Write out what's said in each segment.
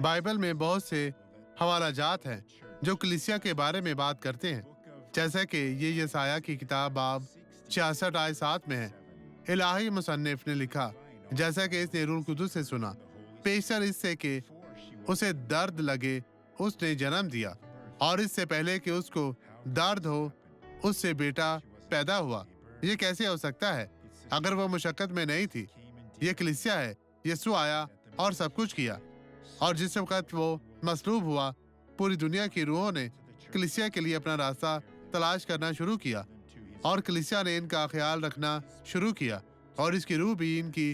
Bible में बहुत से हवाला जात हैं जो कलीसिया के बारे में बात करते हैं, जैसे कि ये यसाया की किताब बाब 66 आयत 7 में है। इलाही मुसन्निफ ने लिखा, जैसा कि इसने रूह कुदुस से सुना, पेशर इससे कि उसे दर्द लगे उसने जन्म दिया, और इससे पहले कि उसको दर्द हो उससे बेटा पैदा हुआ। ये कैसे हो सकता है अगर वो मुशक्कत में नहीं थी? ये कलीसिया है। यीशु आया और सब कुछ किया, और जिस वक्त वो मसलूब हुआ, पूरी दुनिया की रूहों ने कलीसिया के लिए अपना रास्ता तलाश करना शुरू किया, और कलीसिया ने इनका ख्याल रखना शुरू किया, और इसकी रूह भी इनकी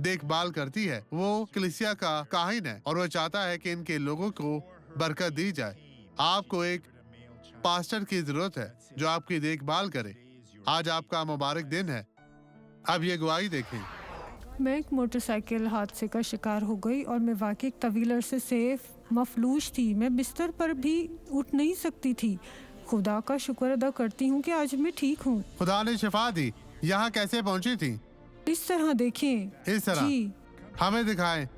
देखभाल करती है। वो कलीसिया का काहिन है, और वो चाहता है कि इनके लोगों को बरकत दी जाए। आपको एक पास्टर की जरूरत है जो आपकी देखभाल करे। आज आपका मुबारक दिन है। अब ये गवाही देखें। मैं एक मोटरसाइकिल हादसे का शिकार हो गई और मैं वाकई एक तवील अरसे से मफलूज थी। मैं बिस्तर पर भी उठ नहीं सकती थी। खुदा का शुक्र अदा करती हूँ कि आज मैं ठीक हूँ। खुदा ने शिफा दी। यहाँ कैसे पहुँची थी? इस तरह देखें। इस तरह? जी। हमें दिखाएं।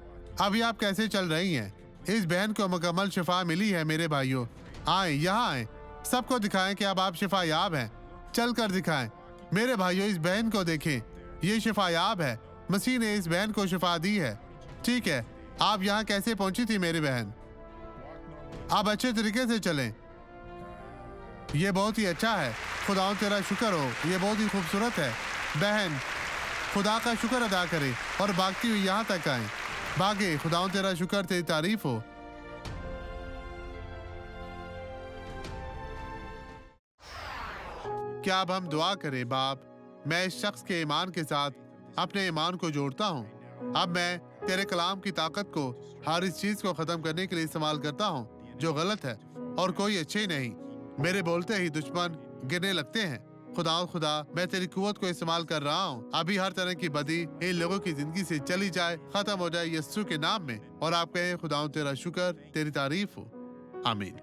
अभी आप कैसे चल रही हैं? इस बहन को मुकम्मल शिफा मिली है। मेरे भाइयों, आए यहाँ आए, सबको दिखाएं कि अब आप शिफायाब हैं। चल कर दिखाएं। मेरे भाइयों, इस बहन को देखें, ये शिफायाब है। मसीह ने इस बहन को शिफा दी है। ठीक है, आप यहाँ कैसे पहुंची थी मेरी बहन? आप अच्छे तरीके से चलें। ये बहुत ही अच्छा है। खुदा तेरा शुक्र हो, ये बहुत ही खूबसूरत है। बहन, खुदा का शुक्र अदा करे और भागती हुई यहाँ तक आए। भागे, खुदा तेरा शुक्र, तेरी तारीफ हो। क्या अब हम दुआ करें? बाप, मैं इस शख्स के ईमान के साथ अपने ईमान को जोड़ता हूँ। अब मैं तेरे कलाम की ताकत को हर इस चीज को खत्म करने के लिए इस्तेमाल करता हूँ जो गलत है और कोई अच्छे नहीं। मेरे बोलते ही दुश्मन गिरने लगते हैं। खुदा, मैं तेरी कुव्वत को इस्तेमाल कर रहा हूँ। अभी हर तरह की बदी इन लोगों की जिंदगी से चली जाए, खत्म हो जाए यीशु के नाम में। और आप कहें, खुदा तेरा शुक्र, तेरी तारीफ हो। आमीन।